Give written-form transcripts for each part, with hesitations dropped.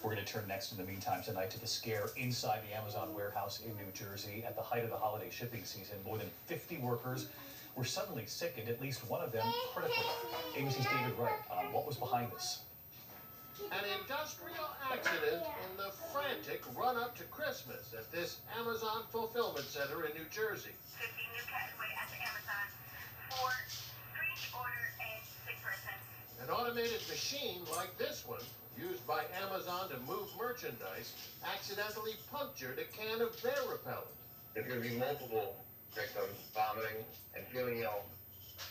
We're going to turn next, in the meantime, tonight to the scare inside the Amazon warehouse in New Jersey. At the height of the holiday shipping season, more than 50 workers were suddenly sick, and at least one of them critically. ABC's David Wright on what was behind this. An industrial accident in the frantic run-up to Christmas at this Amazon fulfillment center in New Jersey. 50 new category at the Amazon for 3 order and 6 person. An automated machine like this one, used by Amazon to move merchandise, accidentally punctured a can of bear repellent. There's going to be multiple victims vomiting and feeling ill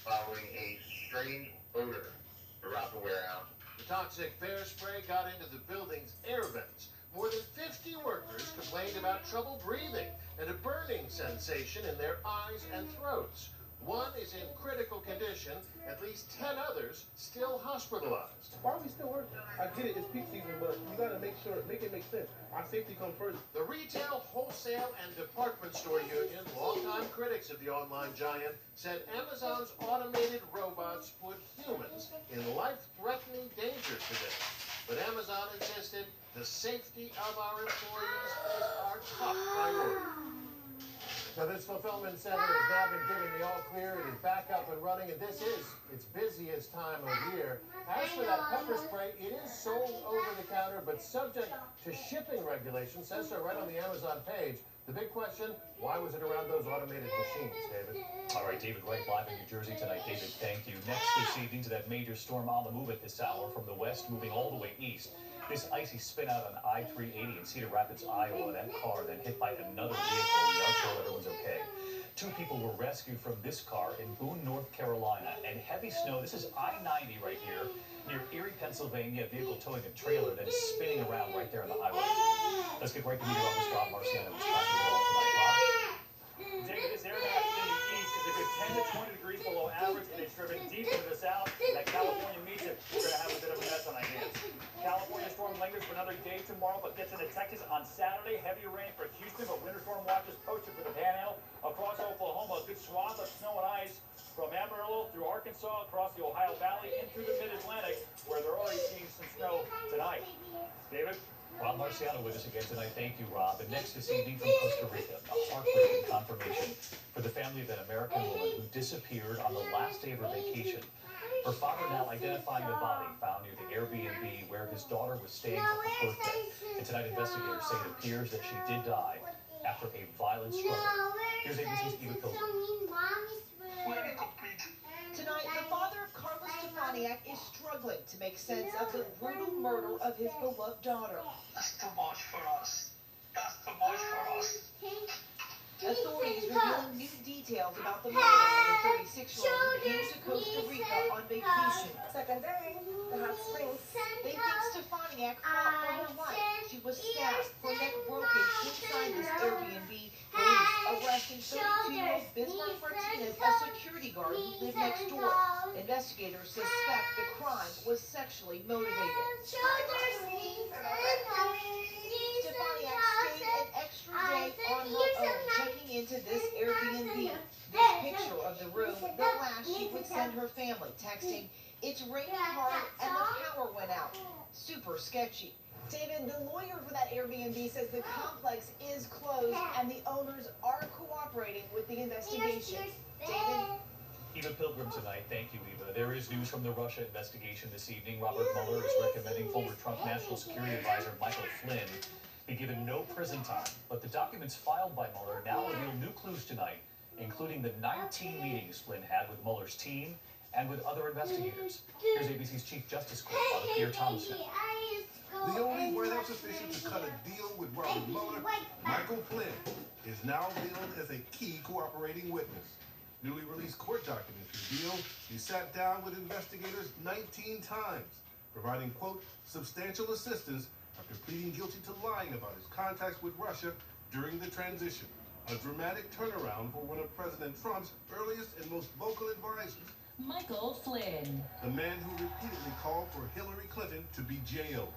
following a strange odor throughout the warehouse. The toxic bear spray got into the building's air vents. More than 50 workers complained about trouble breathing and a burning sensation in their eyes and throats. One is in critical condition, at least 10 others still hospitalized. Why are we still working? I get it, it's peak season, but you gotta make it make sense. Our safety comes first. The Retail, Wholesale, and Department Store Union, longtime critics of the online giant, said Amazon's automated robots put humans in life-threatening danger today. But Amazon insisted the safety of our employees is our top priority. Now, this fulfillment center has now been given the all-clear. It is back up and running, and this is its busiest time of year. As for that pepper spray, it is sold over the counter, but subject to shipping regulations. Says so right on the Amazon page. The big question, why was it around those automated machines, David? All right, David Wright live in New Jersey tonight. David, thank you. Next this evening to that major storm on the move at this hour from the west, moving all the way east. This icy spin out on I-380 in Cedar Rapids, Iowa. That car then hit by another vehicle. We are told everyone's okay. 2 people were rescued from this car in Boone, North Carolina. And heavy snow, this is I-90 right here, near Erie, Pennsylvania. A vehicle towing a trailer that is spinning around right there on the highway. Let's get right to meteorologist Rob Marciano, who's tracking it all tonight. Rob? David, this air mass in the east is a good 10 to 20 degrees below average, and it's driven deep into the south. That California meets it. We're going to have a bit of a mess on our hands. California storm lingers for another day tomorrow, but gets into Texas on Saturday. Heavy rain for Houston, but winter storm watches posted for the Panhandle. Across Oklahoma, a good swath of snow and ice from Amarillo through Arkansas, across the Ohio Valley, and through the Mid-Atlantic, where they're already seeing some snow tonight. David? Rob Marciano with us again tonight. Thank you, Rob. And next this evening from Costa Rica, a heartbreaking confirmation for the family of an American woman who disappeared on the last day of her vacation. Her father now identifying the body found near the Airbnb where his daughter was staying for her birthday. And tonight investigators say it appears that she did die after a violent struggle. Here's ABC's Eva Pilgrim. Tonight, the father of Carlos Stefaniak is struggling to make sense of the brutal murder of his beloved daughter. That's too much for us. That's too much for us. Authorities revealing new details about the murder of the 36-year-old who came to Costa Rica on vacation. Second day, the hot springs. They think Stefaniak fought for her life. She was stabbed, her neck broken inside this Airbnb. Police arresting 32-year-old Bismarck Martinez, a security guard who lived next door. Investigators suspect the crime was sexually motivated. Stefaniak stayed an extra day on her own, checking into this Airbnb. This picture of the room, the last she would send her family, texting, "It's raining hard and the power went out." Super sketchy. David, the lawyer for that Airbnb says the complex is closed and the owners are cooperating with the investigation. David? Eva Pilgrim tonight. Thank you, Eva. There is news from the Russia investigation this evening. Robert Mueller is recommending former Trump National Security Advisor Michael Flynn be given no prison time. But the documents filed by Mueller now reveal new clues tonight, including the 19 meetings Flynn had with Mueller's team and with other investigators. Here's ABC's Chief Justice Correspondent Pierre Thomas. The only White House official to cut a deal with Robert Mueller, Michael Flynn, is now billed as a key cooperating witness. Newly released court documents reveal he sat down with investigators 19 times, providing, quote, substantial assistance after pleading guilty to lying about his contacts with Russia during the transition. A dramatic turnaround for one of President Trump's earliest and most vocal advisors. Michael Flynn. The man who repeatedly called for Hillary Clinton to be jailed.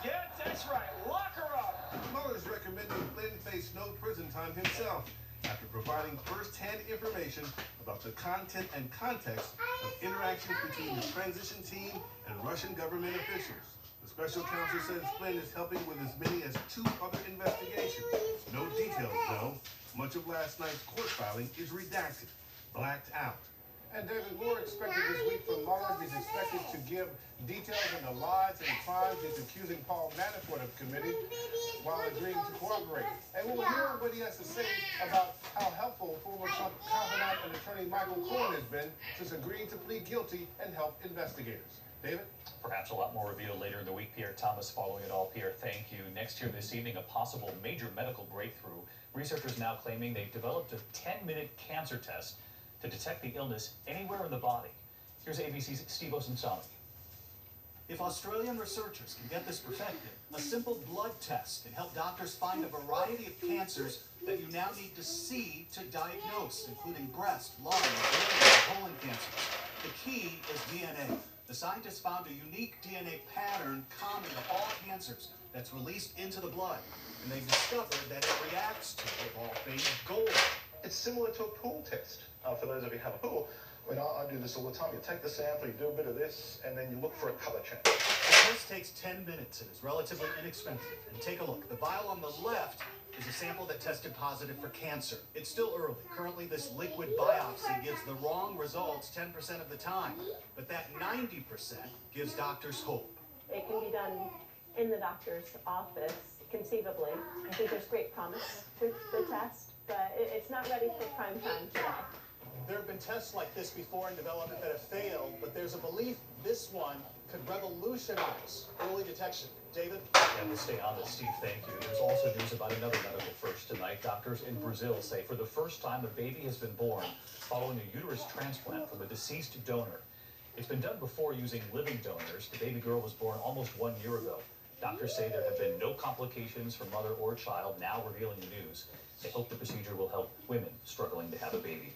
Yeah, that's right. Lock her up. Mueller's recommending Flynn face no prison time himself. after providing first-hand information about the content and context of interactions between the transition team and Russian government officials. The special counsel says Flynn is helping with as many as 2 other investigations. No details, though. Much of last night's court filing is redacted, blacked out. And David, more expected this week from Mueller. He's expected to give details on the lies and crimes he's accusing Paul Manafort of committing while agreeing to cooperate. And we'll hear what he has to say about how helpful former Trump confidant and attorney Michael Cohen has been since agreeing to plead guilty and help investigators. David? Perhaps a lot more revealed later in the week. Pierre Thomas following it all. Pierre, thank you. Next year this evening, a possible major medical breakthrough. Researchers now claiming they've developed a 10-minute cancer test to detect the illness anywhere in the body. Here's ABC's Steve Osunsami. If Australian researchers can get this perfected, a simple blood test can help doctors find a variety of cancers that you now need to see to diagnose, including breast, lung, ovarian, and colon cancers. The key is DNA. The scientists found a unique DNA pattern common to all cancers that's released into the blood, and they discovered that it reacts to, of all things, gold. It's similar to a pool test. For those of you who have a pool, I do this all the time. You take the sample, you do a bit of this, and then you look for a color change. The test takes 10 minutes and is relatively inexpensive. And take a look. The vial on the left is a sample that tested positive for cancer. It's still early. Currently, this liquid biopsy gives the wrong results 10% of the time. But that 90% gives doctors hope. It can be done in the doctor's office, conceivably. I think there's great promise with the test, but it's not ready for prime time today. There have been tests like this before in development that have failed, but there's a belief this one could revolutionize early detection. David? And we'll stay on this, Steve, thank you. There's also news about another medical first tonight. Doctors in Brazil say for the first time a baby has been born following a uterus transplant from a deceased donor. It's been done before using living donors. The baby girl was born almost 1 year ago. Doctors say there have been no complications for mother or child, now revealing the news. They hope the procedure will help women struggling to have a baby.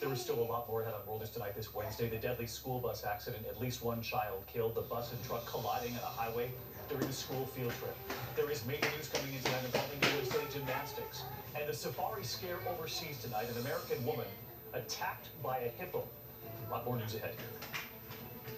There is still a lot more ahead on World News Tonight this Wednesday. The deadly school bus accident, at least 1 child killed. The bus and truck colliding on a highway during a school field trip. There is major news coming in tonight involving USA gymnastics. And the safari scare overseas tonight. An American woman attacked by a hippo. A lot more news ahead here.